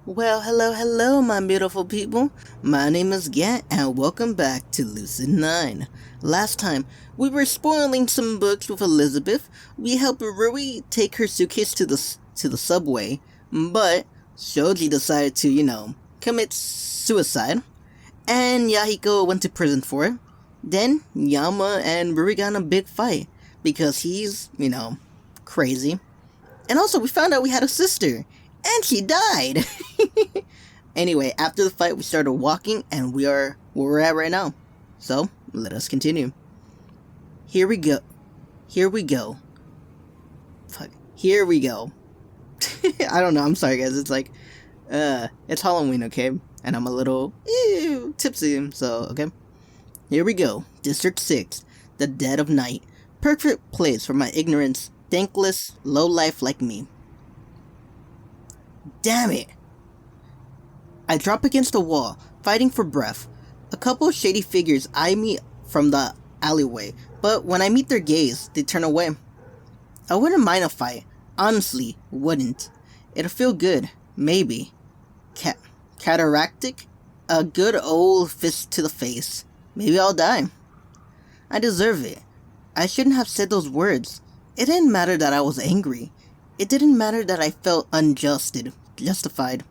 Well, hello, my beautiful people. My name is Gat, and welcome back to Lucid9. Last time, we were spoiling some books with Elizabeth. We helped Rui take her suitcase to the subway, but Shoji decided to, commit suicide, and Yahiko went to prison for it. Then, Yama and Rui got in a big fight, because he's, crazy. And also, we found out we had a sister, and she died! Anyway, after the fight, we started walking, and we are where we're at right now. So, let us continue. Here we go. Fuck. Here we go. I don't know, I'm sorry guys, it's Halloween, okay? And I'm a little, tipsy, so, okay? Here we go. District 6. The dead of night. Perfect place for my ignorance, thankless, low life like me. Damn it! I drop against the wall, fighting for breath. A couple of shady figures eye me from the alleyway, but when I meet their gaze, they turn away. I wouldn't mind a fight. Honestly, wouldn't. It'll feel good. Maybe. Cataractic? A good old fist to the face. Maybe I'll die. I deserve it. I shouldn't have said those words. It didn't matter that I was angry. It didn't matter that I felt justified.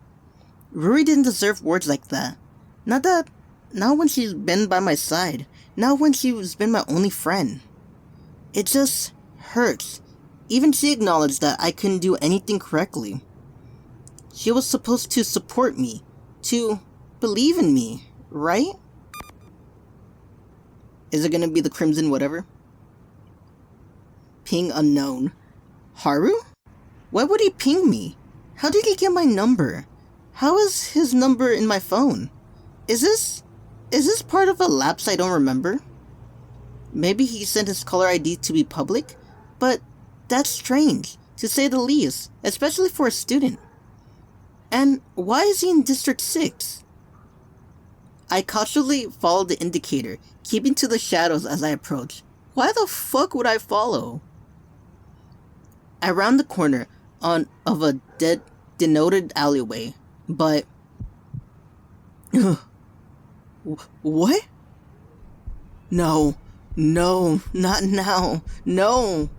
Ruri didn't deserve words like that. Not when she's been by my side. Not when she's been my only friend. It just hurts. Even she acknowledged that I couldn't do anything correctly. She was supposed to support me. To believe in me, right? Is it gonna be the Crimson whatever? Ping unknown. Haru? Why would he ping me? How did he get my number? How is his number in my phone? Is this part of a lapse I don't remember? Maybe he sent his caller ID to be public? But that's strange, to say the least, especially for a student. And why is he in District 6? I cautiously follow the indicator, keeping to the shadows as I approach. Why the fuck would I follow? I round the corner of a denoted alleyway, but... What? No, not now, no!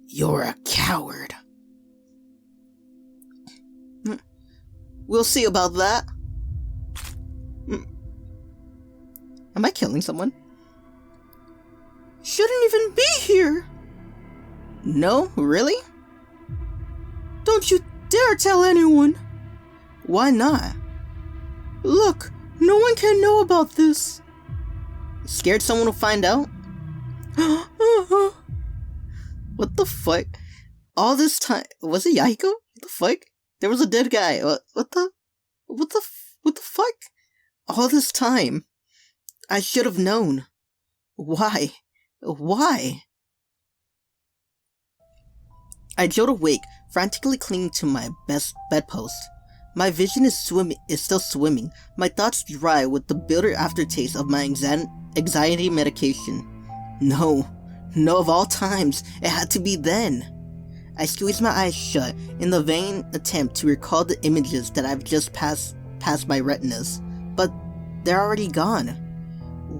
You're a coward. We'll see about that. Am I killing someone? Shouldn't even be here! No, really? Don't you dare tell anyone! Why not? Look, no one can know about this. Scared someone will find out? What the fuck? All this time, was it Yahiko? What the fuck? There was a dead guy. What the fuck? All this time. I should have known. Why? I jolt awake, frantically clinging to my best bedpost. My vision is still swimming, my thoughts dry with the bitter aftertaste of my anxiety medication. No, of all times, it had to be then. I squeeze my eyes shut in the vain attempt to recall the images that I've just passed my retinas, but they're already gone.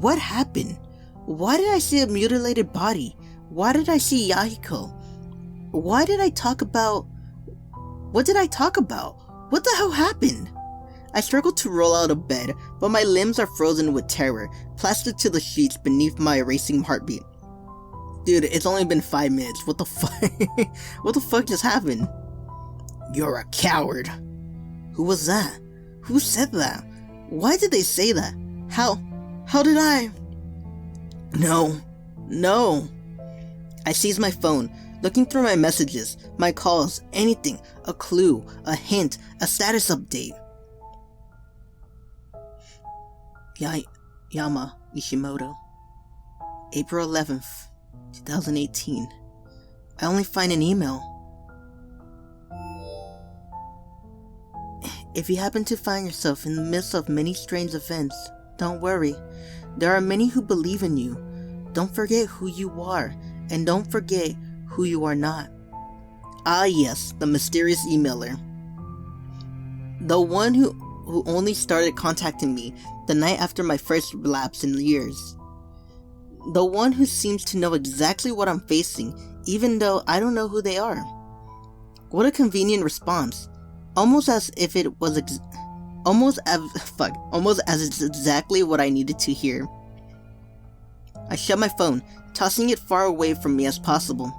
What happened? Why did I see a mutilated body? Why did I see Yahiko? What did I talk about? What the hell happened? I struggle to roll out of bed, but my limbs are frozen with terror, plastered to the sheets beneath my racing heartbeat. Dude, it's only been 5 minutes. What the fuck? What the fuck just happened? You're a coward. Who was that? Who said that? Why did they say that? How did I? No. I seize my phone, looking through my messages, my calls, anything, a clue, a hint, a status update. Yama Ishimoto. April 11th, 2018. I only find an email. If you happen to find yourself in the midst of many strange events, don't worry. There are many who believe in you. Don't forget who you are, and don't forget who you are not. Ah yes, the mysterious emailer. The one who only started contacting me the night after my first relapse in years. The one who seems to know exactly what I'm facing, even though I don't know who they are. What a convenient response. Almost as if it was almost as it's exactly what I needed to hear. I shut my phone, tossing it far away from me as possible.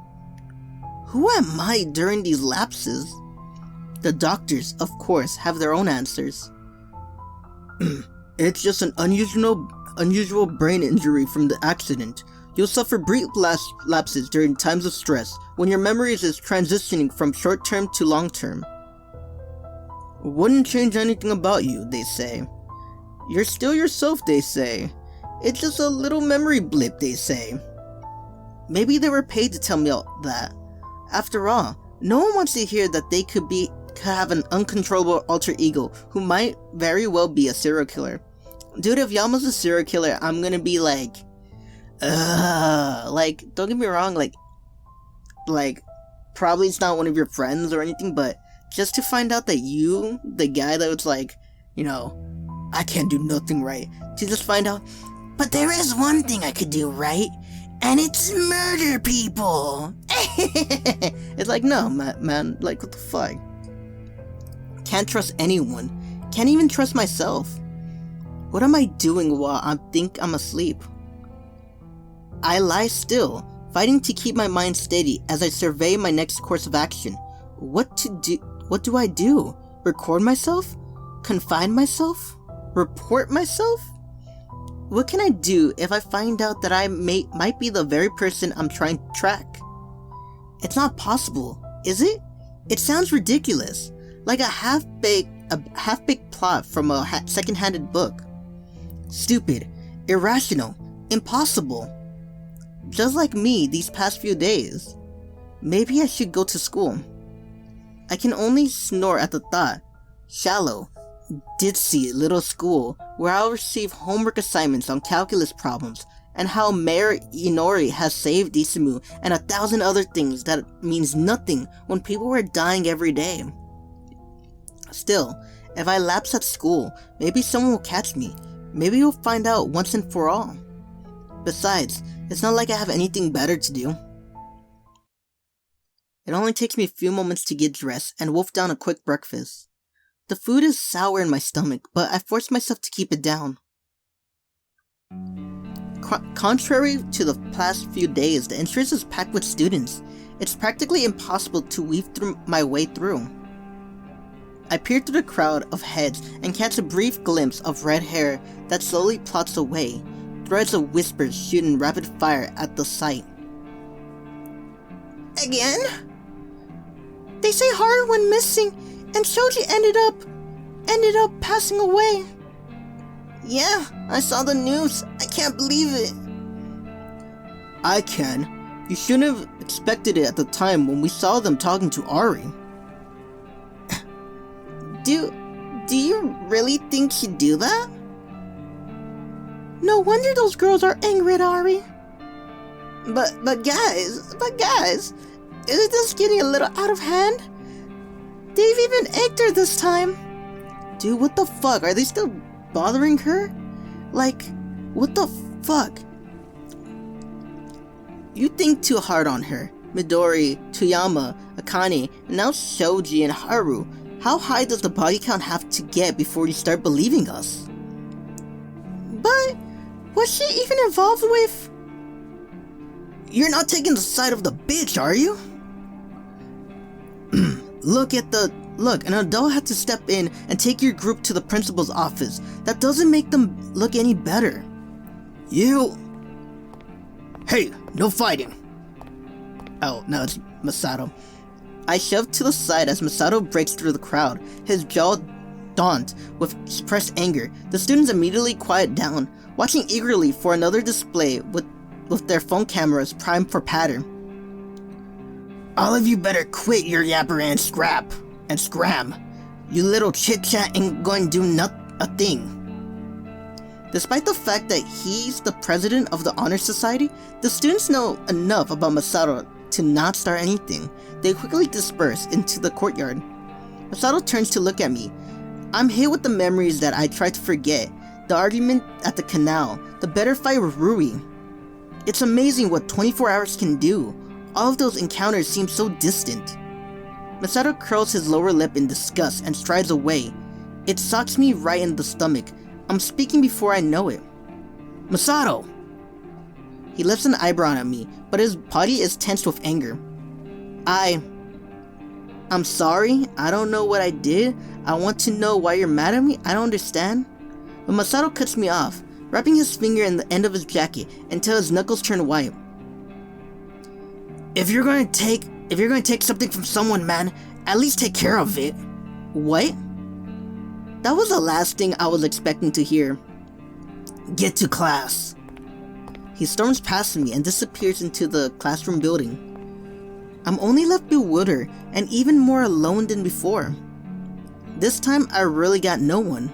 Who am I during these lapses? The doctors, of course, have their own answers. It's just an unusual brain injury from the accident. You'll suffer brief lapses during times of stress, when your memories is transitioning from short-term to long-term. Wouldn't change anything about you, they say. You're still yourself, they say. It's just a little memory blip, they say. Maybe they were paid to tell me all that. After all, no one wants to hear that they could have an uncontrollable alter ego who might very well be a serial killer. Dude, if Yama's a serial killer, I'm gonna be like, don't get me wrong, like, probably it's not one of your friends or anything, but just to find out that you, the guy that was like, I can't do nothing right, to just find out, but there is one thing I could do right, and it's murder people. It's like, no, man, like, what the fuck? Can't trust anyone. Can't even trust myself. What am I doing while I think I'm asleep? I lie still, fighting to keep my mind steady as I survey my next course of action. What do I do? Record myself? Confine myself? Report myself? What can I do if I find out that I might be the very person I'm trying to track? It's not possible, is it? It sounds ridiculous, like a half-baked plot from a second-handed book. Stupid, irrational, impossible. Just like me these past few days. Maybe I should go to school. I can only snore at the thought. Shallow, ditzy little school where I'll receive homework assignments on calculus problems, and how Mayor Inori has saved Isamu, and 1,000 other things that means nothing when people were dying every day. Still, if I lapse at school, maybe someone will catch me. Maybe you'll find out once and for all. Besides, it's not like I have anything better to do. It only takes me a few moments to get dressed and wolf down a quick breakfast. The food is sour in my stomach, but I force myself to keep it down. Contrary to the past few days, the entrance is packed with students. It's practically impossible to weave my way through. I peer through the crowd of heads and catch a brief glimpse of red hair that slowly plots away, threads of whispers shooting rapid fire at the sight. Again? They say Haru went missing, and Shoji ended up passing away. Yeah, I saw the news. I can't believe it. I can. You shouldn't have expected it at the time when we saw them talking to Airi. Do you really think she'd do that? No wonder those girls are angry at Airi. But guys, isn't this getting a little out of hand? They've even egged her this time. Dude, what the fuck? Are they still bothering her? Like, what the fuck? You think too hard on her. Midori, Toyama, Akane, and now Shoji and Haru. How high does the body count have to get before you start believing us? But, was she even involved with? You're not taking the side of the bitch, are you? Look, an adult had to step in and take your group to the principal's office. That doesn't make them look any better. Hey, no fighting. Oh, no, it's Masato. I shoved to the side as Masato breaks through the crowd, his jaw gaunt with suppressed anger. The students immediately quiet down, watching eagerly for another display with their phone cameras primed for pattern. All of you better quit your yapper and scram. You little chit-chat ain't going to do a thing. Despite the fact that he's the president of the Honor Society, the students know enough about Masato to not start anything. They quickly disperse into the courtyard. Masato turns to look at me. I'm hit with the memories that I tried to forget. The argument at the canal, the better fight with Rui. It's amazing what 24 hours can do. All of those encounters seem so distant. Masato curls his lower lip in disgust and strides away. It socks me right in the stomach. I'm speaking before I know it. Masato! He lifts an eyebrow at me, but his body is tensed with anger. I'm sorry. I don't know what I did. I want to know why you're mad at me. I don't understand. But Masato cuts me off, wrapping his finger in the end of his jacket until his knuckles turn white. If you're going to take something from someone, man, at least take care of it. What? That was the last thing I was expecting to hear. Get to class. He storms past me and disappears into the classroom building. I'm only left bewildered and even more alone than before. This time I really got no one.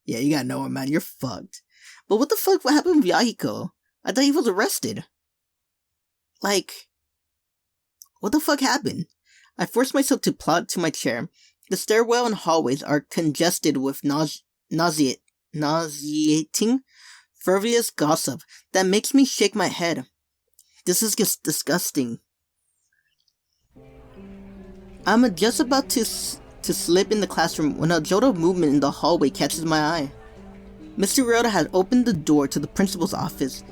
Yeah, you got no one, man. You're fucked. But what the fuck happened with Yahiko? I thought he was arrested. Like, what the fuck happened? I force myself to plod to my chair. The stairwell and hallways are congested with nauseating, frivolous gossip that makes me shake my head. This is just disgusting. I'm just about to slip in the classroom when a jolt of movement in the hallway catches my eye. Mr. Ryota had opened the door to the principal's office,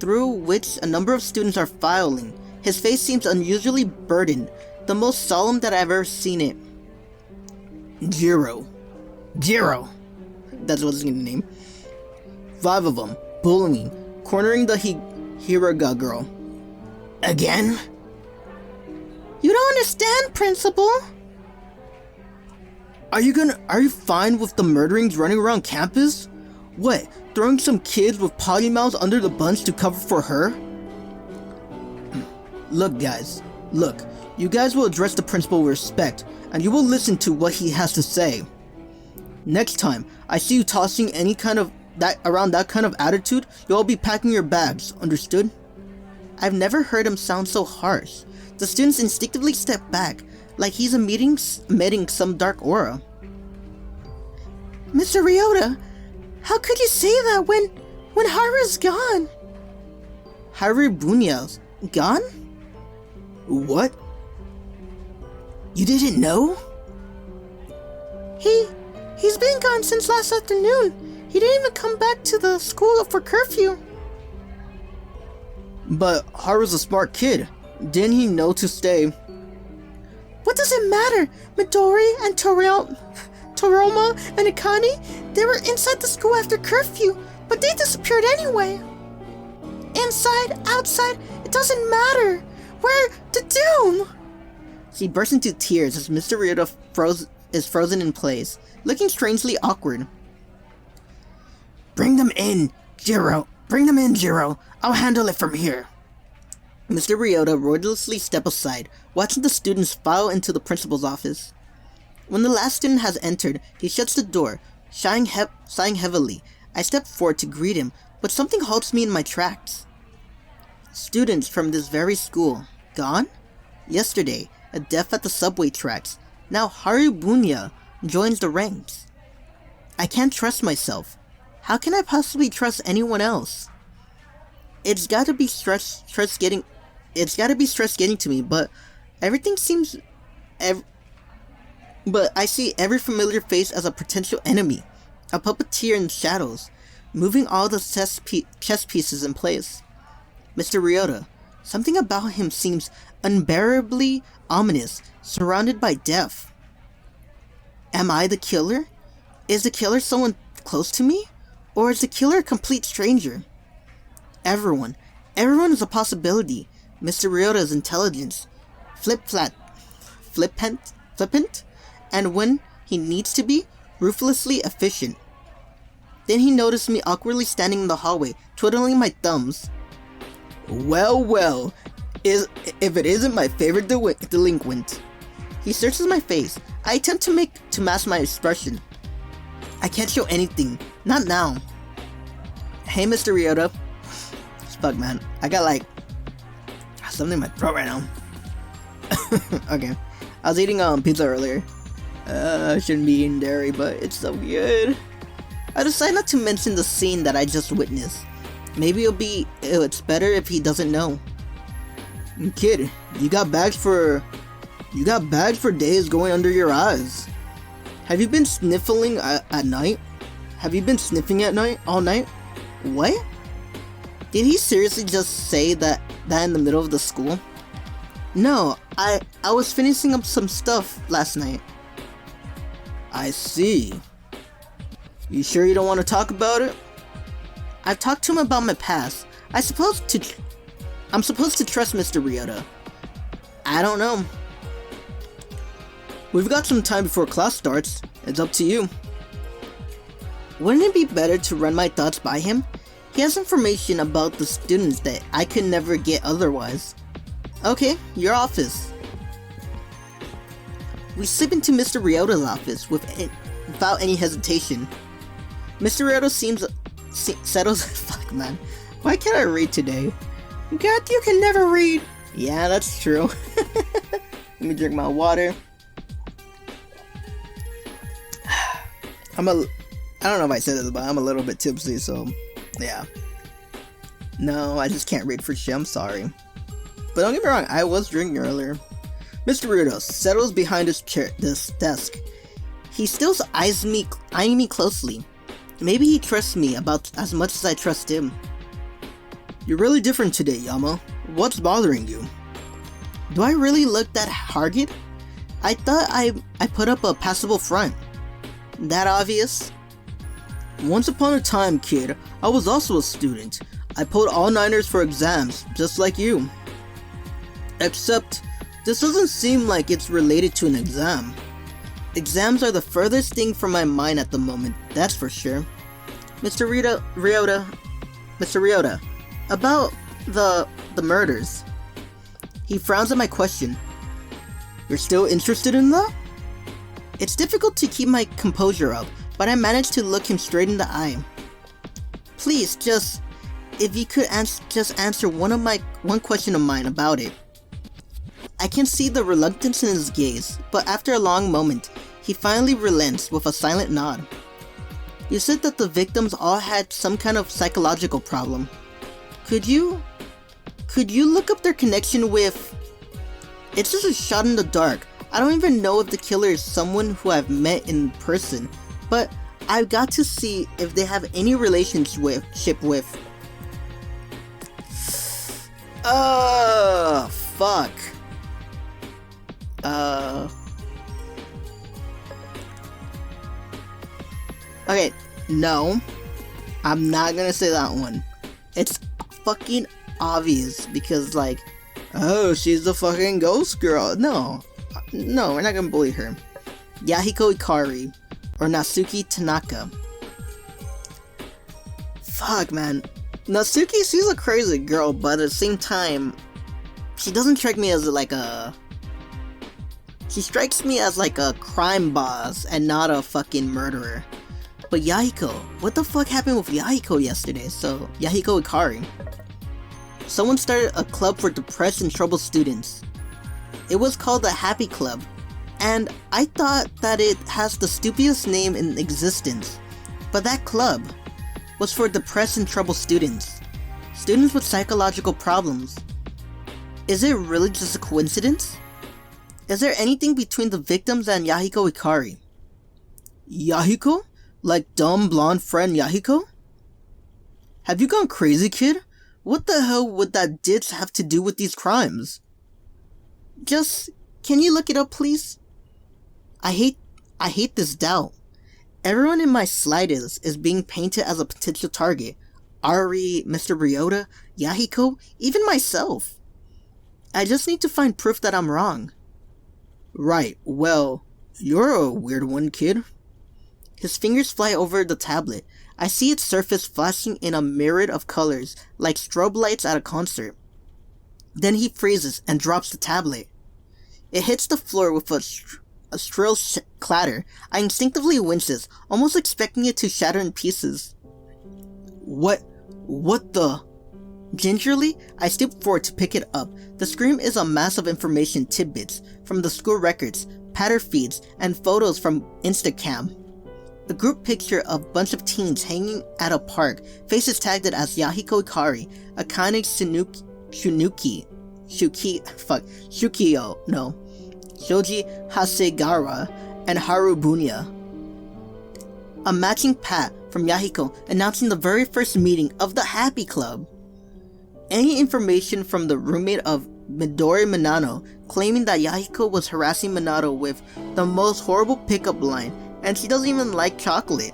through which a number of students are filing. His face seems unusually burdened, the most solemn that I've ever seen it. Jiro. That's what his name. 5 of them, bullying, cornering the Hiraga girl. Again? You don't understand, Principal. Are you fine with the murderings running around campus? What, throwing some kids with potty mouths under the bunch to cover for her? Look, guys. Look, you guys will address the principal with respect, and you will listen to what he has to say. Next time I see you tossing any kind of that kind of attitude, you'll all be packing your bags, understood? I've never heard him sound so harsh. The students instinctively step back, like he's emitting some dark aura. Mr. Ryota, how could you say that when Haru's gone? Haru Bunya's gone? What? You didn't know? He's been gone since last afternoon. He didn't even come back to the school for curfew. But Haru's a smart kid. Didn't he know to stay? What does it matter? Midori and Toroma and Akane, they were inside the school after curfew, but they disappeared anyway. Inside, outside, it doesn't matter. We're the doom. She bursts into tears as Mr. Ryota is frozen in place, looking strangely awkward. Bring them in, Jiro. I'll handle it from here. Mr. Ryota wordlessly steps aside, watching the students file into the principal's office. When the last student has entered, he shuts the door, sighing heavily. I step forward to greet him, but something halts me in my tracks. Students from this very school, gone? Yesterday, a death at the subway tracks. Now Haru Bunya joins the ranks. I can't trust myself. How can I possibly trust anyone else? It's gotta be stress getting to me, but everything seems... But I see every familiar face as a potential enemy, a puppeteer in shadows, moving all the chess pieces in place. Mr. Ryota, something about him seems unbearably ominous, surrounded by death. Am I the killer? Is the killer someone close to me? Or is the killer a complete stranger? Everyone is a possibility. Mr. Ryota's intelligence, flippant, and when he needs to be, ruthlessly efficient. Then he noticed me awkwardly standing in the hallway, twiddling my thumbs. Well, if it isn't my favorite delinquent. He searches my face. I attempt to mask my expression. I can't show anything, not now. Hey, Mr. Ryota. Fuck, man. I got like something in my throat right now. Okay. I was eating pizza earlier. I shouldn't be eating dairy, but it's so good. I decided not to mention the scene that I just witnessed. Maybe it's better if he doesn't know. Kid, you got bags for days going under your eyes. Have you been sniffling at night? Have you been sniffing at night all night? What? Did he seriously just say that in the middle of the school? No, I was finishing up some stuff last night. I see. You sure you don't want to talk about it? I've talked to him about my past. I'm supposed to trust Mr. Ryota. I don't know. We've got some time before class starts. It's up to you. Wouldn't it be better to run my thoughts by him? He has information about the students that I could never get otherwise. Okay, your office. We slip into Mr. Ryota's office without any hesitation. Mr. Ryota settles. Fuck, man. Why can't I read today? God, you can never read. Yeah, that's true. Let me drink my water. I don't know if I said this, but I'm a little bit tipsy, so yeah. No, I just can't read for shit. I'm sorry. But don't get me wrong, I was drinking earlier. Mr. Ryota settles behind his desk. He still eyeing me closely. Maybe he trusts me about as much as I trust him. You're really different today, Yama. What's bothering you? Do I really look that haggard? I thought I put up a passable front. That obvious? Once upon a time, kid, I was also a student. I pulled all-nighters for exams, just like you. Except, this doesn't seem like it's related to an exam. Exams are the furthest thing from my mind at the moment, that's for sure. Mr. Ryota, about the murders. He frowns at my question. You're still interested in that? It's difficult to keep my composure up, but I managed to look him straight in the eye. Please, if you could just answer one question of mine about it. I can see the reluctance in his gaze, but after a long moment, he finally relents with a silent nod. You said that the victims all had some kind of psychological problem. Could you look up their connection with... It's just a shot in the dark. I don't even know if the killer is someone who I've met in person, but I've got to see if they have any relationship with... Fuck. Okay, no. I'm not gonna say that one. It's fucking obvious because, like, oh, she's the fucking ghost girl. No, we're not gonna bully her. Yahiko Ikari or Natsuki Tanaka. Fuck, man. Natsuki, she's a crazy girl, but at the same time, she doesn't strike me as she strikes me as like a crime boss and not a fucking murderer. But Yahiko, what the fuck happened with Yahiko yesterday? So, Yahiko Ikari. Someone started a club for depressed and troubled students. It was called the Happy Club, and I thought that it has the stupidest name in existence. But that club was for depressed and troubled students. Students with psychological problems. Is it really just a coincidence? Is there anything between the victims and Yahiko Ikari? Yahiko? Like dumb blonde friend Yahiko? Have you gone crazy, kid? What the hell would that ditch have to do with these crimes? Can you look it up, please? I hate this doubt. Everyone in my sliders is being painted as a potential target. Airi, Mr. Ryota, Yahiko, even myself. I just need to find proof that I'm wrong. Right, well, you're a weird one, kid. His fingers fly over the tablet. I see its surface flashing in a myriad of colors, like strobe lights at a concert. Then he freezes and drops the tablet. It hits the floor with a shrill clatter. I instinctively winces, almost expecting it to shatter in pieces. What the... Gingerly, I stoop forward to pick it up. The screen is a mass of information tidbits from the school records, patter feeds, and photos from Instacam. A group picture of a bunch of teens hanging at a park, faces tagged as Yahiko Ikari, Akane Shukio, Shoji Hasegawa, and Haru Bunya. A matching pat from Yahiko announcing the very first meeting of the Happy Club. Any information from the roommate of Midori Minano claiming that Yahiko was harassing Minato with the most horrible pickup line, and she doesn't even like chocolate.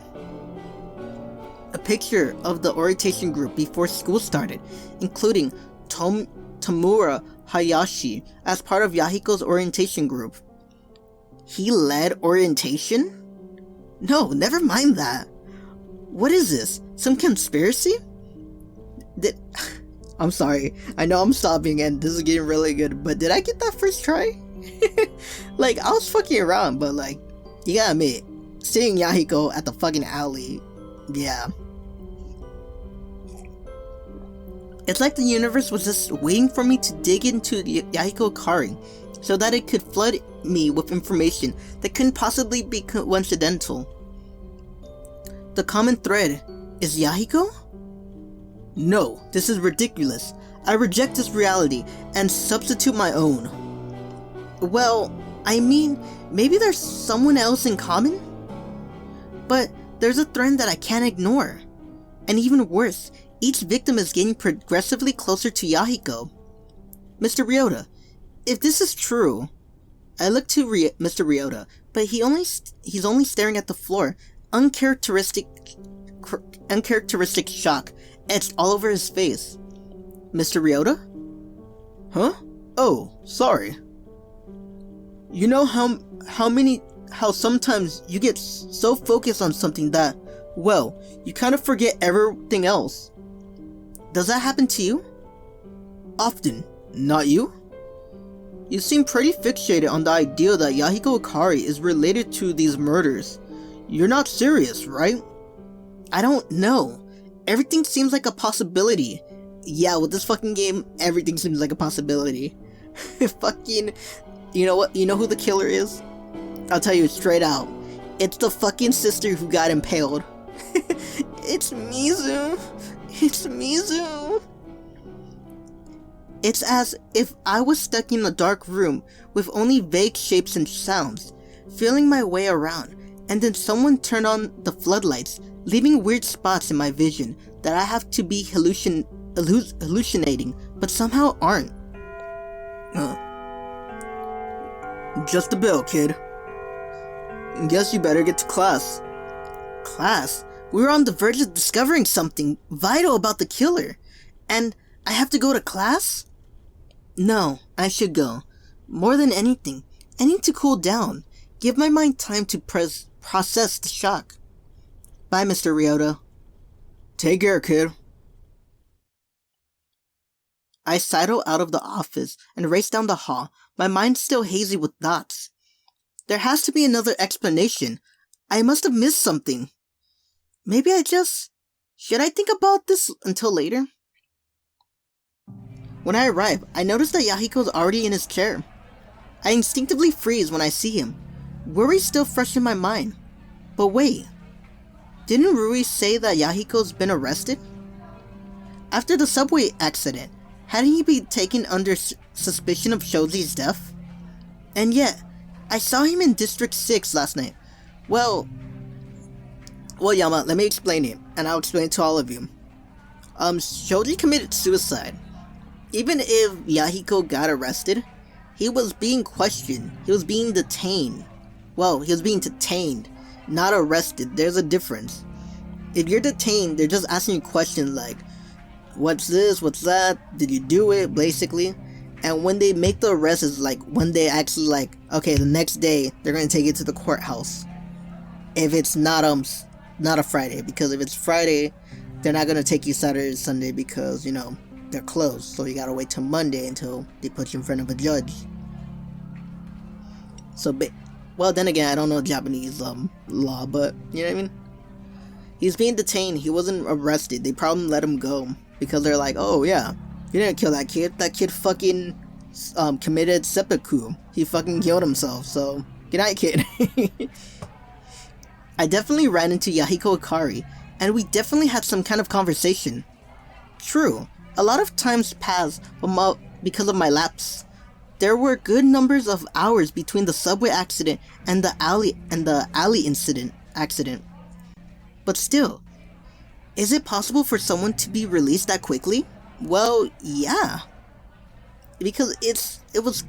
A picture of the orientation group before school started, including Tamura Hayashi as part of Yahiko's orientation group. He led orientation? No, never mind that. What is this? Some conspiracy? I'm sorry, I know I'm stopping and this is getting really good, but did I get that first try? Like, I was fucking around, but like, you gotta admit, seeing Yahiko at the fucking alley, yeah. It's like the universe was just waiting for me to dig into Yahiko Ikari, so that it could flood me with information that couldn't possibly be coincidental. The common thread is Yahiko? No, this is ridiculous. I reject this reality and substitute my own. Well, I mean, maybe there's someone else in common? But there's a thread that I can't ignore. And even worse, each victim is getting progressively closer to Yahiko. Mr. Ryota, if this is true... I look to Mr. Ryota, but he's only staring at the floor, uncharacteristic shock etched all over his face. Mr. Ryota? Huh? Oh, sorry. You know how sometimes you get so focused on something that, well, you kind of forget everything else. Does that happen to you? Often. Not you? You seem pretty fixated on the idea that Yahiko Ikari is related to these murders. You're not serious, right? I don't know. Everything seems like a possibility. Yeah, with this fucking game, everything seems like a possibility. Fucking... You know what? You know who the killer is? I'll tell you straight out. It's the fucking sister who got impaled. It's Mizu. It's Mizu. It's as if I was stuck in a dark room with only vague shapes and sounds, feeling my way around, and then someone turned on the floodlights, leaving weird spots in my vision that I have to be hallucinating, but somehow aren't. Just a bill, kid. Guess you better get to class. Class? We were on the verge of discovering something vital about the killer, and I have to go to class? No, I should go. More than anything, I need to cool down, give my mind time to process the shock. Bye, Mr. Ryota. Take care, kid. I sidle out of the office and race down the hall, my mind still hazy with thoughts. There has to be another explanation. I must have missed something. Maybe should I think about this until later? When I arrive, I notice that Yahiko's already in his chair. I instinctively freeze when I see him, worry still fresh in my mind. But wait, didn't Rui say that Yahiko's been arrested? After the subway accident, hadn't he been taken under suspicion of Shoji's death? And yet, I saw him in District 6 last night. Well, Yama, let me explain it, and I'll explain it to all of you. Shoji committed suicide. Even if Yahiko got arrested, he was being questioned. He was being detained. Well, he was being detained, not arrested. There's a difference. If you're detained, they're just asking you questions like, what's this, what's that, did you do it, basically. And when they make the arrest, it's like when they actually like, okay, the next day, they're going to take it to the courthouse. If it's not a Friday, because if it's Friday, they're not going to take you Saturday or Sunday because, you know, they're closed, so you gotta wait till Monday until they put you in front of a judge. So, well, then again, I don't know Japanese law, but you know what I mean? He's being detained. He wasn't arrested. They probably let him go. because they're like, oh yeah, you didn't kill that kid. That kid fucking committed seppuku. He fucking killed himself. So good night, kid. I definitely ran into Yahiko Akari, and we definitely had some kind of conversation. True, a lot of times passed because of my lapse. There were good numbers of hours between the subway accident and the alley incident. But still, is it possible for someone to be released that quickly? Well, yeah. Because it was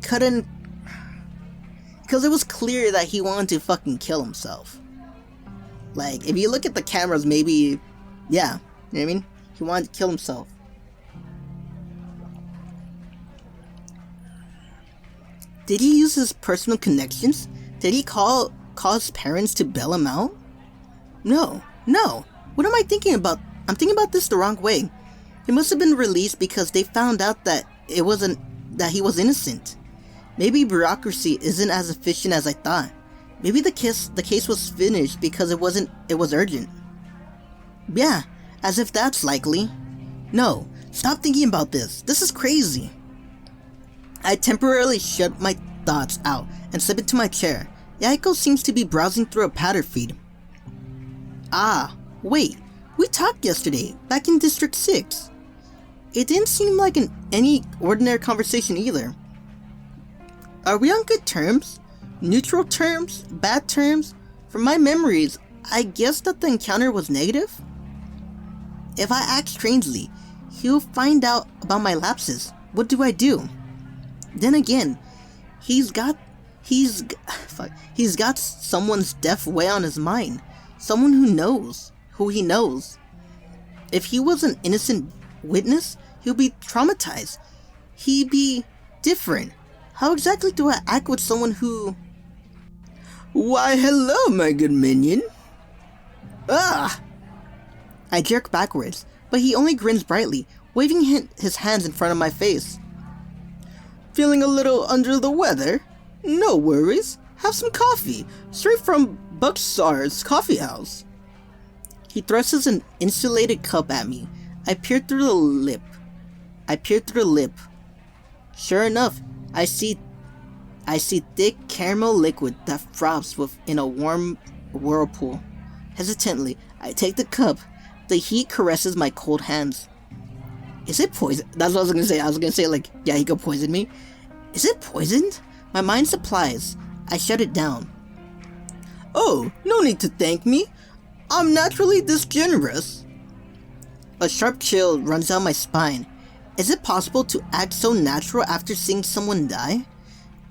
clear that he wanted to fucking kill himself. Like, if you look at the cameras, maybe, yeah, you know what I mean? He wanted to kill himself. Did he use his personal connections? Did he call his parents to bail him out? No. What am I thinking about? I'm thinking about this the wrong way. He must have been released because they found out that he was innocent. Maybe bureaucracy isn't as efficient as I thought. Maybe the case was finished because it was urgent. Yeah, as if that's likely. No, stop thinking about this. This is crazy. I temporarily shut my thoughts out and slip into my chair. Yahiko seems to be browsing through a patter feed. Ah, wait. We talked yesterday, back in District 6. It didn't seem like any ordinary conversation either. Are we on good terms? Neutral terms? Bad terms? From my memories, I guess that the encounter was negative? If I act strangely, he'll find out about my lapses. What do I do? Then again, he's got someone's death way on his mind. Someone who he knows. If he was an innocent witness, he'll be traumatized. He'd be different. How exactly do I act with someone who... Why, hello, my good minion. Ah! I jerk backwards, but he only grins brightly, waving his hands in front of my face. Feeling a little under the weather? No worries. Have some coffee, straight from Bucksar's coffee house. He thrusts an insulated cup at me. I peer through the lip. Sure enough, I see thick caramel liquid that froths in a warm whirlpool. Hesitantly, I take the cup. The heat caresses my cold hands. Is it poison? That's what I was gonna say. I was gonna say, like, yeah, he could poison me. Is it poisoned? My mind supplies. I shut it down. Oh, no need to thank me. I'm naturally this generous. A sharp chill runs down my spine. Is it possible to act so natural after seeing someone die?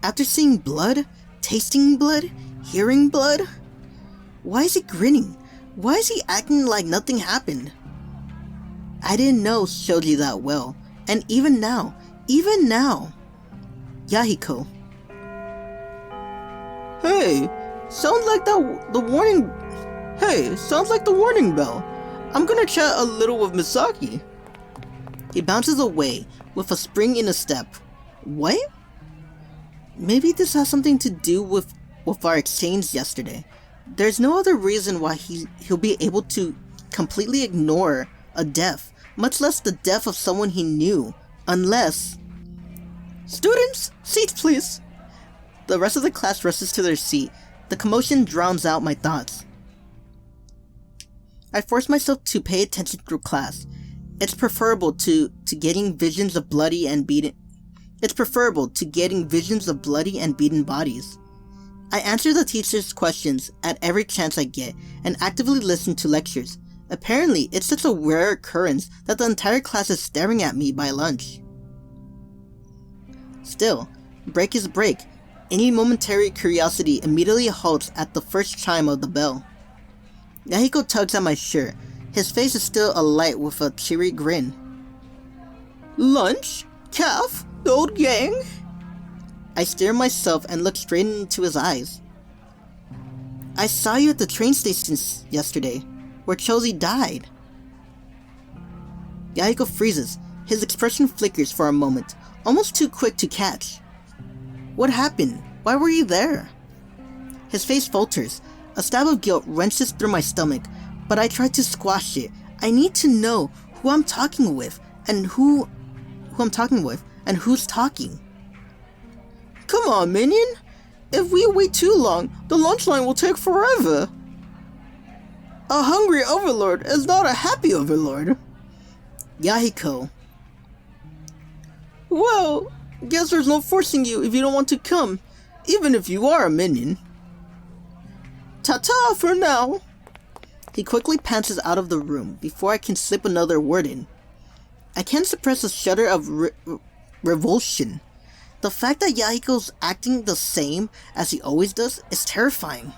After seeing blood? Tasting blood? Hearing blood? Why is he grinning? Why is he acting like nothing happened? I didn't know Shoji that well, and even now, Yahiko. Hey, sounds like the warning bell. I'm gonna chat a little with Misaki. He bounces away with a spring in his step. What? Maybe this has something to do with our exchange yesterday. There's no other reason why he'll be able to completely ignore a death, much less the death of someone he knew, unless... Students, seats please! The rest of the class rushes to their seat. The commotion drowns out my thoughts. I force myself to pay attention through class. It's preferable to getting visions of bloody and beaten bodies. I answer the teacher's questions at every chance I get and actively listen to lectures. Apparently, it's such a rare occurrence that the entire class is staring at me by lunch. Still, break is break. Any momentary curiosity immediately halts at the first chime of the bell. Yahiko tugs at my shirt. His face is still alight with a cheery grin. Lunch? Calf? The old gang? I stare myself and look straight into his eyes. I saw you at the train station yesterday, where Choji died. Yahiko freezes. His expression flickers for a moment, almost too quick to catch. What happened? Why were you there? His face falters. A stab of guilt wrenches through my stomach, but I try to squash it. I need to know who I'm talking with. And who I'm talking with, and who's talking. Come on, minion! If we wait too long, the lunch line will take forever. A hungry overlord is not a happy overlord. Yahiko. Well, guess there's no forcing you if you don't want to come, even if you are a minion. Ta-ta for now. He quickly pantses out of the room before I can slip another word in. I can't suppress a shudder of revulsion. The fact that Yahiko's acting the same as he always does is terrifying.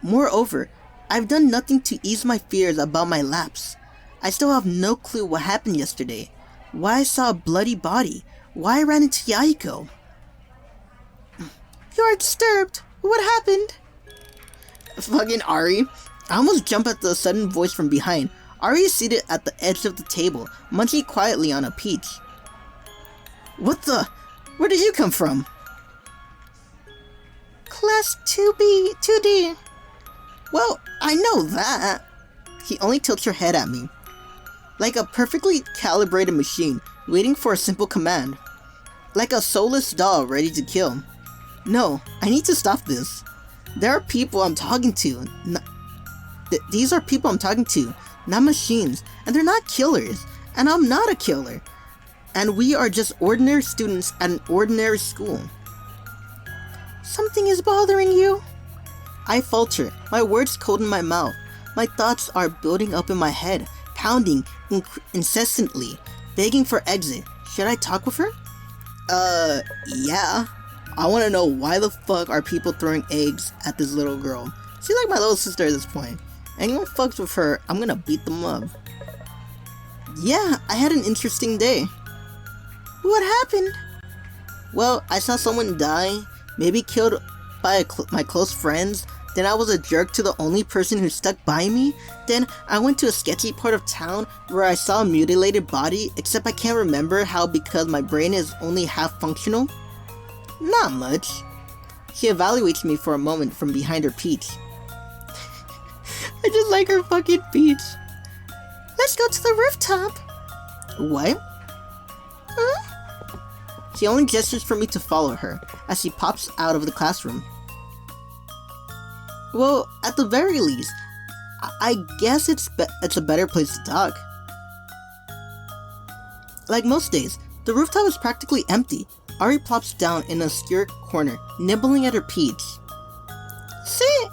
Moreover, I've done nothing to ease my fears about my lapse. I still have no clue what happened yesterday, why I saw a bloody body, why I ran into Yahiko. You are disturbed. What happened? Fucking Airi. I almost jump at the sudden voice from behind. Airi is seated at the edge of the table, munching quietly on a peach. What the? Where did you come from? Class 2B, 2D. Well, I know that. He only tilts her head at me. Like a perfectly calibrated machine, waiting for a simple command. Like a soulless doll ready to kill. No, I need to stop this. There are people I'm talking to. These are people I'm talking to, not machines. And they're not killers. And I'm not a killer. And we are just ordinary students at an ordinary school. Something is bothering you? I falter, my words cold in my mouth. My thoughts are building up in my head, pounding incessantly, begging for exit. Should I talk with her? Yeah. I want to know why the fuck are people throwing eggs at this little girl. She's like my little sister at this point. Anyone fucks with her, I'm gonna beat them up. Yeah, I had an interesting day. What happened? Well, I saw someone die, maybe killed by my close friends. Then I was a jerk to the only person who stuck by me. Then I went to a sketchy part of town where I saw a mutilated body, except I can't remember how because my brain is only half functional. Not much. She evaluates me for a moment from behind her peach. I just like her fucking peach. Let's go to the rooftop. What? Huh? She only gestures for me to follow her as she pops out of the classroom. Well, at the very least, I guess it's a better place to talk. Like most days, the rooftop is practically empty. Airi plops down in an obscure corner, nibbling at her peach. Sit!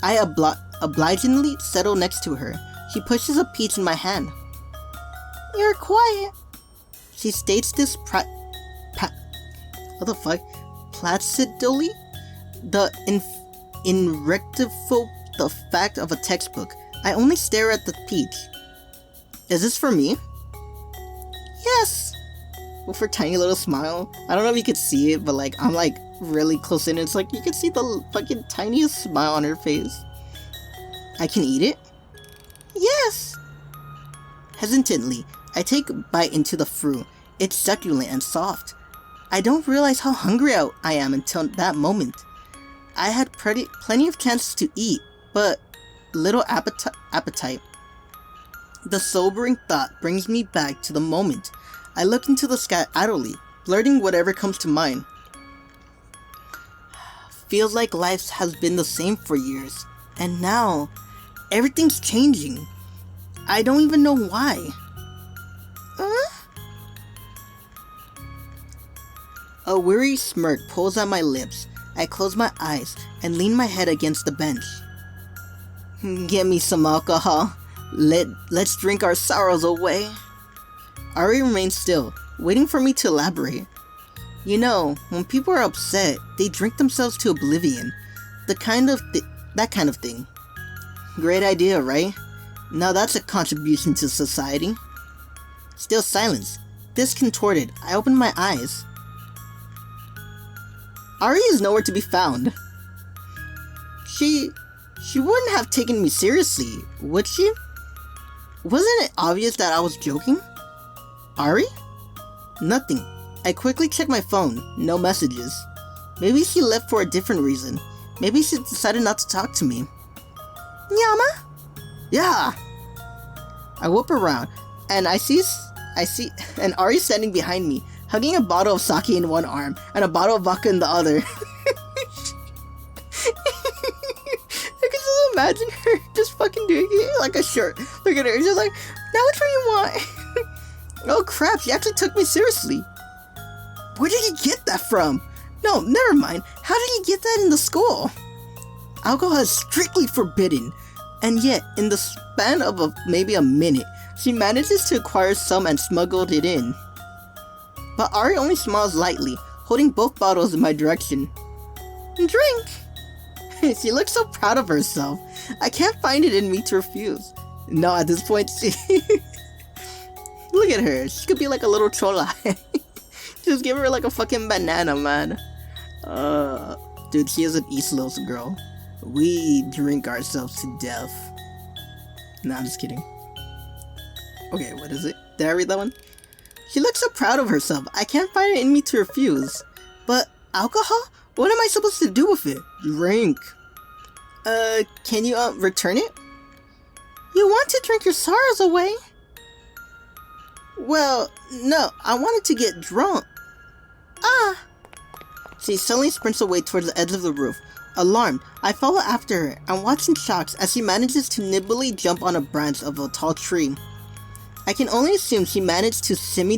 I obligingly settle next to her. She pushes a peach in my hand. You're quiet. She states this what the fuck? Placidly? The invectivable the fact of a textbook. I only stare at the peach. Is this for me? Yes! With her tiny little smile. I don't know if you could see it, but like, I'm like really close in. It's like, you can see the fucking tiniest smile on her face. I can eat it? Yes! Hesitantly, I take a bite into the fruit. It's succulent and soft. I don't realize how hungry I am until that moment. I had plenty of chances to eat, but little appetite. The sobering thought brings me back to the moment. I look into the sky idly, blurting whatever comes to mind. Feels like life has been the same for years, and now, everything's changing. I don't even know why. A weary smirk pulls at my lips. I close my eyes and lean my head against the bench. Get me some alcohol. Let's drink our sorrows away. Airi remains still, waiting for me to elaborate. You know, when people are upset, they drink themselves to oblivion. That kind of thing. Great idea, right? Now that's a contribution to society. Still silence. Discontorted, I open my eyes. Airi is nowhere to be found. She wouldn't have taken me seriously, would she? Wasn't it obvious that I was joking? Airi? Nothing. I quickly check my phone. No messages. Maybe she left for a different reason. Maybe she decided not to talk to me. Yama? Yeah! I whoop around. and I see and Ari standing behind me, hugging a bottle of sake in one arm and a bottle of vodka in the other. I can just imagine her just fucking doing it like a shirt. Look at her, she's like, now which one you want? Oh crap, she actually took me seriously. Where did you get that from? No, never mind. How did you get that in the school? Alcohol is strictly forbidden, and yet, in the span of maybe a minute, she manages to acquire some and smuggled it in. But Ari only smiles lightly, holding both bottles in my direction. Drink! She looks so proud of herself. I can't find it in me to refuse. No, at this point, she... Look at her. She could be like a little chola. Just give her like a fucking banana, man. Dude, she is an East Los girl. We drink ourselves to death. Nah, I'm just kidding. Okay, what is it? Did I read that one? She looks so proud of herself. I can't find it in me to refuse. But alcohol? What am I supposed to do with it? Drink. Can you, return it? You want to drink your sorrows away? Well, no, I wanted to get drunk. Ah! She suddenly sprints away towards the edge of the roof. Alarmed, I follow after her and watch in shock as she manages to nimbly jump on a branch of a tall tree. I can only assume she managed to shimmy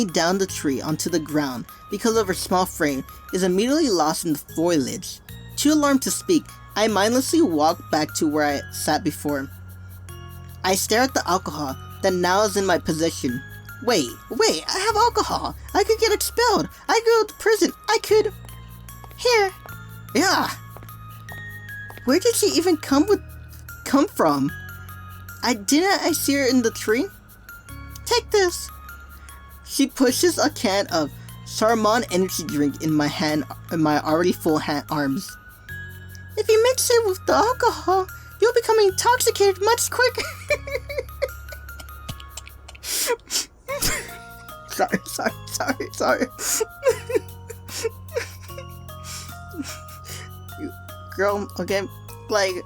down the tree onto the ground because of her small frame, is immediately lost in the foliage. Too alarmed to speak, I mindlessly walk back to where I sat before. I stare at the alcohol that now is in my possession. Wait, I have alcohol. I could get expelled. I could go to prison. I could... Here. Yeah. Where did she even come from? Didn't I see her in the tree? Take this. She pushes a can of Sarmon energy drink in my already full arms. If you mix it with the alcohol, you'll become intoxicated much quicker. Sorry. Girl, okay, like,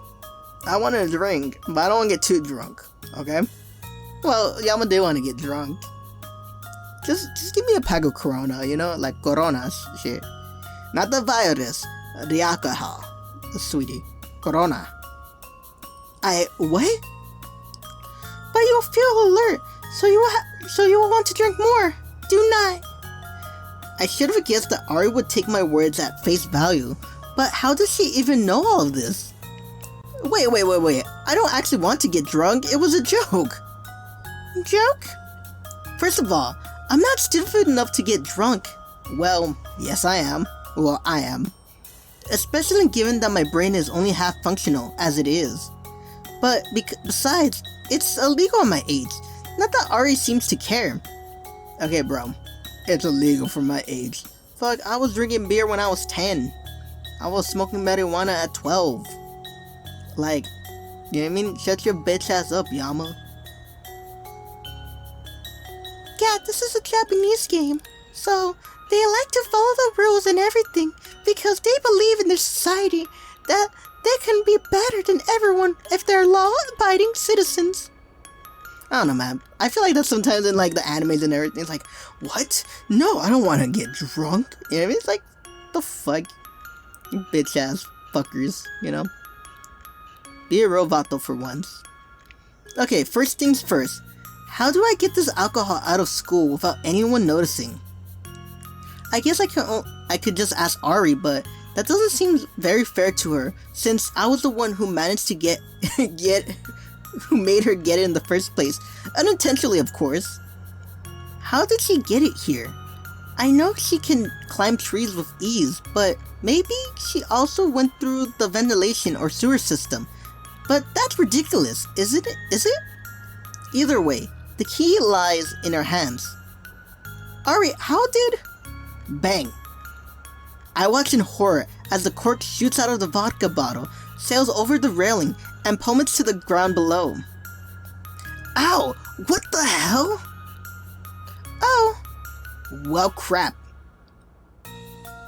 I want to drink, but I don't want to get too drunk, okay? Well, Yama do want to get drunk. Just give me a pack of Corona, you know, like Coronas, shit. Not the virus, the alcohol, sweetie. Corona. What? But you'll feel alert, so you will want to drink more. Do not. I should have guessed that Ari would take my words at face value, but how does she even know all of this? Wait. I don't actually want to get drunk. It was a joke. Joke? First of all, I'm not stupid enough to get drunk. Well, yes I am. Well, I am. Especially given that my brain is only half functional as it is. But besides, it's illegal at my age. Not that Ari seems to care. Okay, bro. It's illegal for my age. Fuck, I was drinking beer when I was 10. I was smoking marijuana at 12. Like, you know what I mean? Shut your bitch ass up, Yama. Yeah, this is a Japanese game. So, they like to follow the rules and everything because they believe in their society that they can be better than everyone if they're law-abiding citizens. I don't know, man. I feel like that sometimes in, like, the animes and everything. It's like, what? No, I don't want to get drunk. You know what I mean? It's like, the fuck? You bitch-ass fuckers, you know? Be a real vato for once. Okay, first things first. How do I get this alcohol out of school without anyone noticing? I guess I could just ask Ari, but that doesn't seem very fair to her, since I was the one who managed to who made her get it in the first place, unintentionally of course. How did she get it here? I know she can climb trees with ease, but maybe she also went through the ventilation or sewer system. But that's ridiculous, is it? Either way, the key lies in her hands. Ari, how did... Bang. I watch in horror as the cork shoots out of the vodka bottle, sails over the railing, and plummets to the ground below. Ow! What the hell? Oh. Well, crap.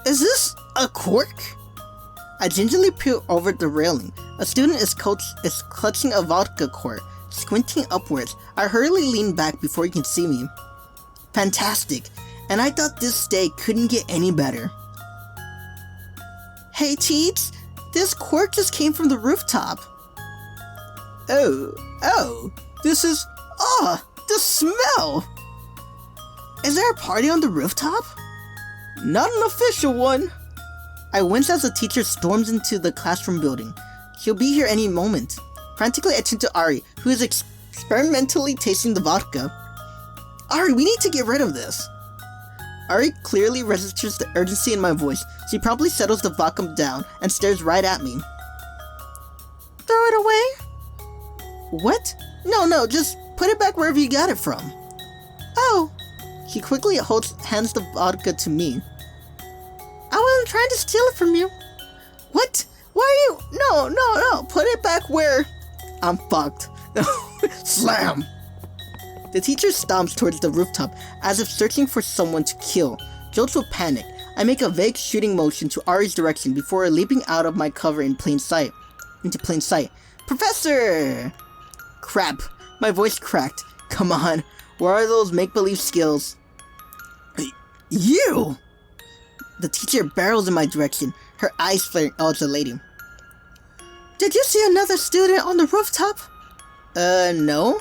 Is this a cork? I gingerly peer over the railing. A student is clutching a vodka cork, Squinting upwards, I hurriedly lean back before he can see me. Fantastic, and I thought this day couldn't get any better. Hey Teats, this cork just came from the rooftop. Oh, this is, the smell! Is there a party on the rooftop? Not an official one. I wince as the teacher storms into the classroom building. She'll be here any moment. Frantically I turn to Airi, who is experimentally tasting the vodka. Airi, we need to get rid of this. Airi clearly registers the urgency in my voice. She promptly settles the vodka down and stares right at me. Throw it away? What? No, just put it back wherever you got it from. Oh. She quickly hands the vodka to me. I wasn't trying to steal it from you. What? Why are you? No. Put it back where... I'm fucked. Slam! The teacher stomps towards the rooftop as if searching for someone to kill. Jolts with panic, I make a vague shooting motion to Ari's direction before leaping out of my cover into plain sight. Professor! Crap, my voice cracked. Come on, where are those make-believe skills? You! The teacher barrels in my direction, her eyes flaring. Oh, it's a lady. Did you see another student on the rooftop? No.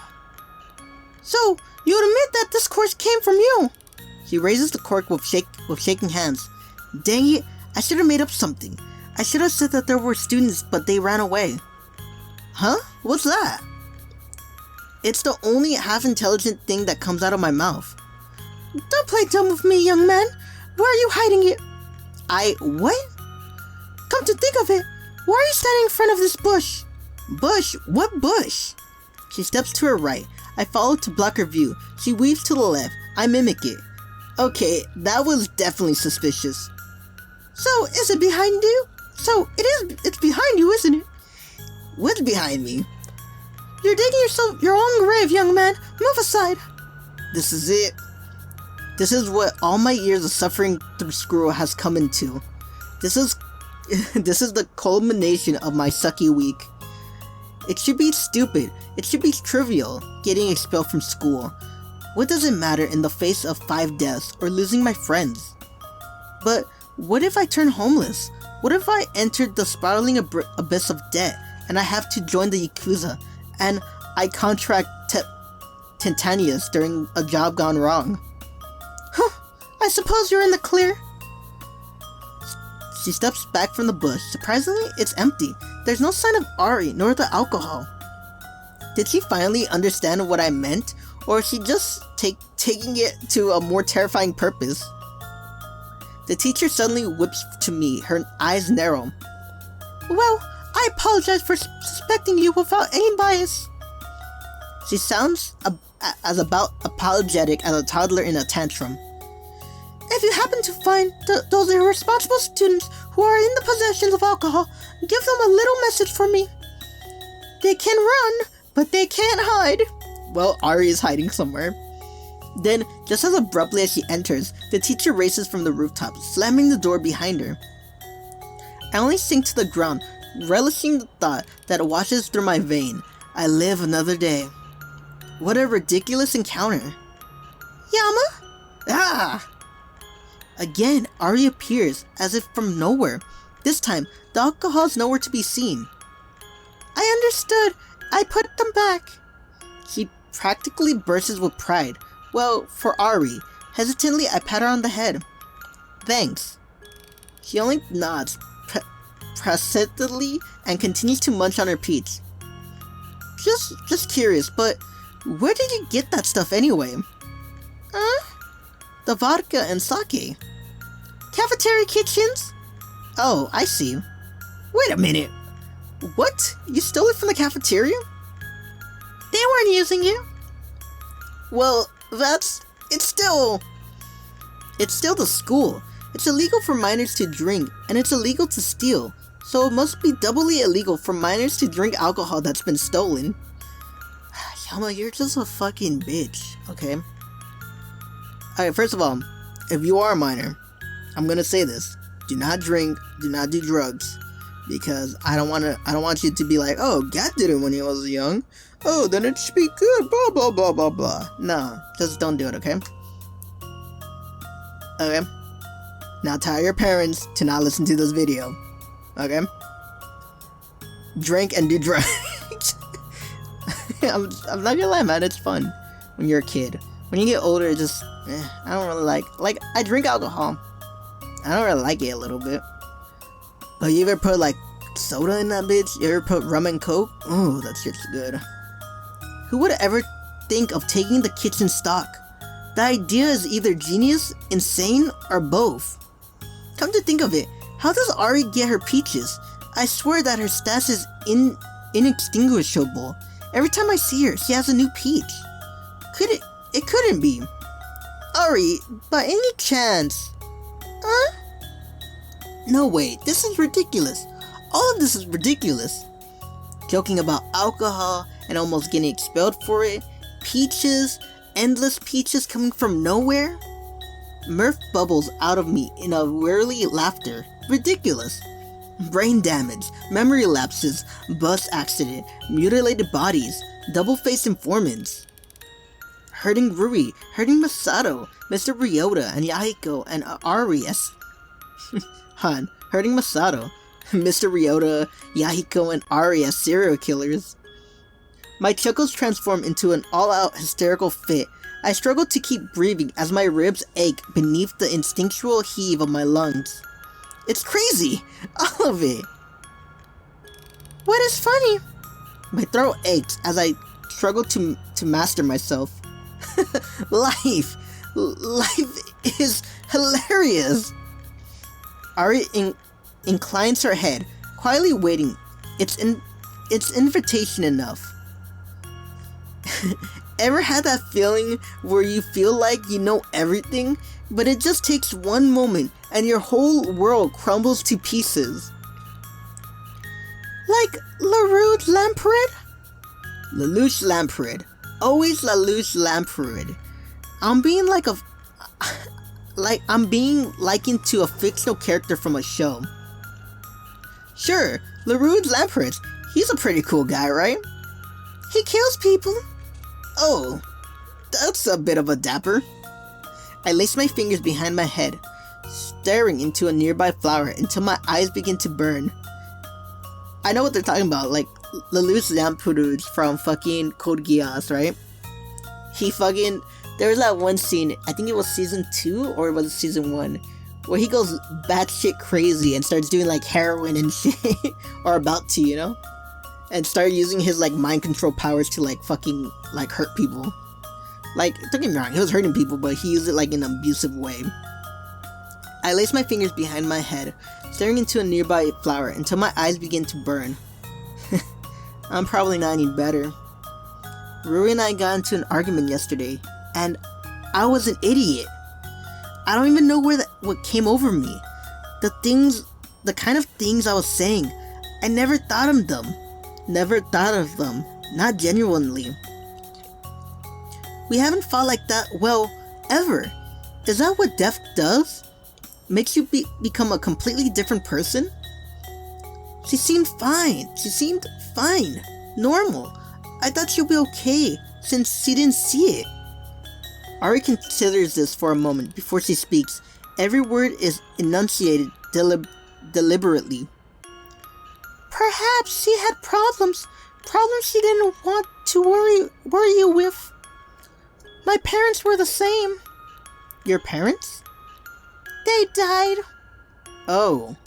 So, you admit that this cork came from you? He raises the cork with shaking hands. Dang it, I should have made up something. I should have said that there were students, but they ran away. Huh? What's that? It's the only half-intelligent thing that comes out of my mouth. Don't play dumb with me, young man. Where are you hiding it? What? Come to think of it, why are you standing in front of this bush? Bush? What bush? She steps to her right. I follow to block her view. She weaves to the left. I mimic it. Okay, that was definitely suspicious. So, is it behind you? It's behind you, isn't it? What's behind me? You're digging yourself your own grave, young man. Move aside. This is it. This is what all my years of suffering through school has come into. This is the culmination of my sucky week. It should be stupid. It should be trivial, getting expelled from school. What does it matter in the face of 5 deaths or losing my friends? But what if I turn homeless? What if I entered the spiraling abyss of debt and I have to join the Yakuza and I contract tetanus during a job gone wrong? I suppose you're in the clear. She steps back from the bush. Surprisingly, it's empty. There's no sign of Airi, nor the alcohol. Did she finally understand what I meant? Or is she just taking it to a more terrifying purpose? The teacher suddenly whips to me, her eyes narrow. Well, I apologize for suspecting you without any bias. She sounds as about apologetic as a toddler in a tantrum. If you happen to find those irresponsible students who are in the possession of alcohol, give them a little message for me. They can run, but they can't hide. Well, Airi is hiding somewhere. Then, just as abruptly as she enters, the teacher races from the rooftop, slamming the door behind her. I only sink to the ground, relishing the thought that washes through my vein. I live another day. What a ridiculous encounter. Yama? Ah! Again, Airi appears, as if from nowhere. This time, the alcohol's nowhere to be seen. I understood. I put them back. She practically bursts with pride. Well, for Airi. Hesitantly, I pat her on the head. Thanks. She only nods placidly and continues to munch on her peach. Just curious, but where did you get that stuff anyway? The vodka and sake. Cafeteria kitchens? Oh, I see. Wait a minute. What? You stole it from the cafeteria? They weren't using it. Well, it's still the school. It's illegal for minors to drink, and it's illegal to steal. So it must be doubly illegal for minors to drink alcohol that's been stolen. Yama, you're just a fucking bitch, okay? Alright, first of all, if you are a minor, I'm gonna say this. Do not drink, do not do drugs. Because I don't want you to be like, oh, God did it when he was young. Oh, then it should be good, blah, blah, blah, blah, blah. No, just don't do it, okay? Okay? Now tell your parents to not listen to this video. Okay? Drink and do drugs. I'm not gonna lie, man, it's fun when you're a kid. When you get older, it's just, I don't really like, I drink alcohol. I don't really like it a little bit. But you ever put, like, soda in that bitch? You ever put rum and coke? Ooh, that shit's good. Who would ever think of taking the kitchen stock? The idea is either genius, insane, or both. Come to think of it, how does Airi get her peaches? I swear that her stash is inextinguishable. Every time I see her, she has a new peach. It couldn't be. Airi, by any chance? Huh? No way, this is ridiculous. All of this is ridiculous. Joking about alcohol and almost getting expelled for it. Peaches, endless peaches coming from nowhere. Mirth bubbles out of me in a whirly laughter. Ridiculous. Brain damage, memory lapses, bus accident, mutilated bodies, double-faced informants. Hurting Rui, hurting Masato, Mr. Ryota, and Yahiko, and Airi as... Han, hurting Masato, Mr. Ryota, Yahiko, and Airi as serial killers. My chuckles transform into an all-out hysterical fit. I struggle to keep breathing as my ribs ache beneath the instinctual heave of my lungs. It's crazy! All of it! What is funny? My throat aches as I struggle to master myself. Life is hilarious! Airi inclines her head, quietly waiting. It's invitation enough. Ever had that feeling where you feel like you know everything, but it just takes one moment and your whole world crumbles to pieces? Like LaRouche Lampered? Lelouch Lampered. Always Lelouch Lampered. I'm being likened to a fictional character from a show. Sure, LaRouche Lampered. He's a pretty cool guy, right? He kills people. Oh, that's a bit of a dapper. I lace my fingers behind my head, staring into a nearby flower until my eyes begin to burn. I know what they're talking about, like Lelouch Lamperouge from fucking Code Geass, right? There was that one scene, I think it was season 2 or was it season 1, where he goes batshit crazy and starts doing like heroin and shit, or about to, you know? And start using his like mind control powers to like fucking like hurt people. Like, don't get me wrong, he was hurting people, but he used it like in an abusive way. I lace my fingers behind my head, staring into a nearby flower until my eyes begin to burn. I'm probably not any better. Rui and I got into an argument yesterday, and I was an idiot. I don't even know what came over me. The kind of things I was saying, I never thought of them. Not genuinely. We haven't fought like that, well, ever. Is that what death does? Makes you become a completely different person? She seemed fine. Normal. I thought she'd be okay, since she didn't see it. Airi considers this for a moment before she speaks. Every word is enunciated deliberately. Perhaps she had problems she didn't want to worry you with. My parents were the same. Your parents? They died. Oh.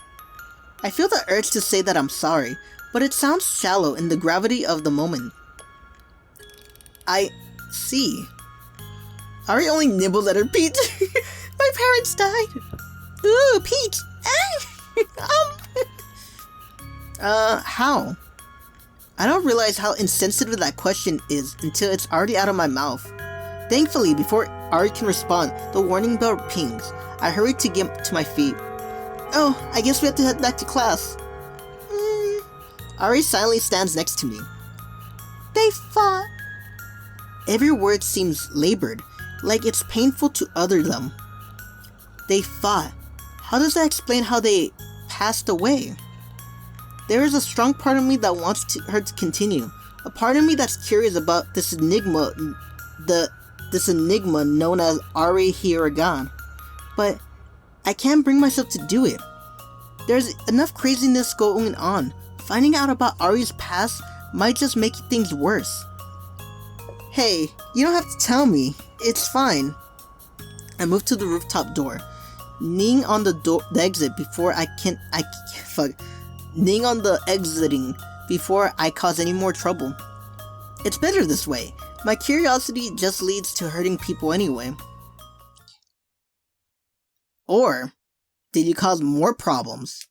I feel the urge to say that I'm sorry, but it sounds shallow in the gravity of the moment. I see. Airi only nibbled at her peach. My parents died. Ooh, peach. How? I don't realize how insensitive that question is until it's already out of my mouth. Thankfully, before Airi can respond, the warning bell pings. I hurry to get to my feet. Oh, I guess we have to head back to class. Airi silently stands next to me. They fought. Every word seems labored, like it's painful to utter them. They fought. How does that explain how they passed away? There is a strong part of me that wants her to continue. A part of me that's curious about this enigma known as Airi Hiragan. But I can't bring myself to do it. There's enough craziness going on. Finding out about Ari's past might just make things worse. Hey, you don't have to tell me. It's fine. I moved to the rooftop door, kneeing on the exit before kneeing on the exiting before I cause any more trouble. It's better this way. My curiosity just leads to hurting people anyway. Or did you cause more problems?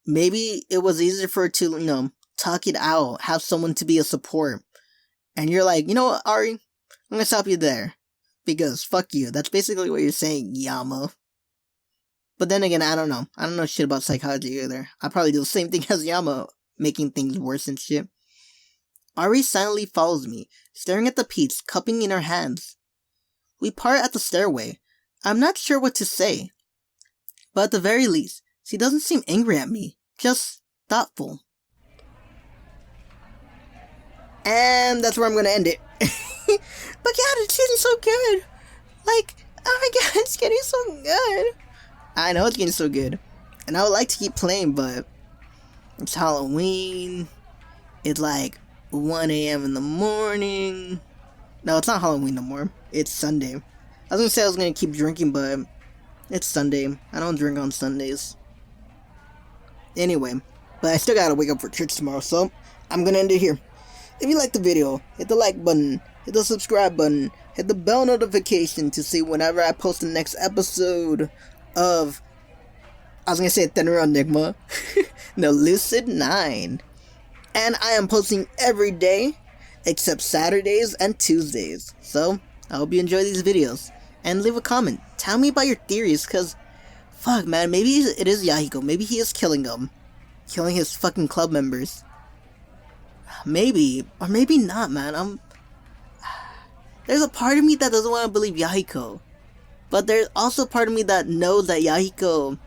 Maybe it was easier for her to, talk it out, have someone to be a support. And you're like, you know what, Ari? I'm gonna stop you there. Because fuck you. That's basically what you're saying, Yama. But then again, I don't know. I don't know shit about psychology either. I probably do the same thing as Yama, making things worse and shit. Ari silently follows me, staring at the peach, cupping in her hands. We part at the stairway. I'm not sure what to say. But at the very least, she doesn't seem angry at me. Just thoughtful. And that's where I'm gonna end it. But God, it's getting so good. Like, oh my God, it's getting so good. I know it's getting so good. And I would like to keep playing, but it's Halloween. It's like 1 a.m. in the morning. No, it's not Halloween no more. It's Sunday. I was gonna say I was gonna keep drinking, but it's Sunday. I don't drink on Sundays. Anyway, but I still gotta wake up for church tomorrow, so I'm gonna end it here. If you liked the video, hit the like button, hit the subscribe button, hit the bell notification to see whenever I post the next episode of, I was gonna say Thenra Enigma, no, Lucid9. And I am posting every day, except Saturdays and Tuesdays. So, I hope you enjoy these videos. And leave a comment. Tell me about your theories, cause, fuck man, maybe it is Yahiko. Maybe he is killing them. Killing his fucking club members. Maybe, or maybe not, man. There's a part of me that doesn't want to believe Yahiko. But there's also a part of me that knows that Yahiko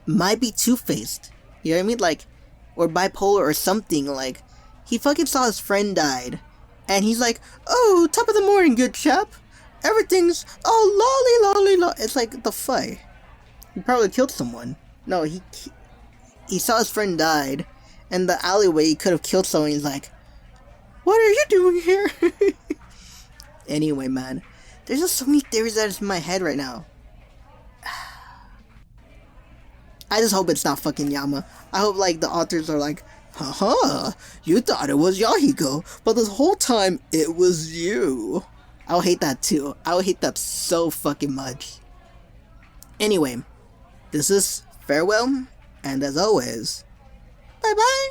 might be two-faced. You know what I mean? Like, or bipolar or something. Like, he fucking saw his friend died. And he's like, oh, top of the morning, good chap. Everything's, oh, lolly. It's like, the fuck? He probably killed someone. No, he saw his friend died. And the alleyway, he could have killed someone. He's like, what are you doing here? Anyway, man. There's just so many theories that are in my head right now. I just hope it's not fucking Yama. I hope, like, the authors are like, haha, you thought it was Yahiko, but this whole time, it was you. I'll hate that too. I'll hate that so fucking much. Anyway, this is farewell, and as always, bye-bye.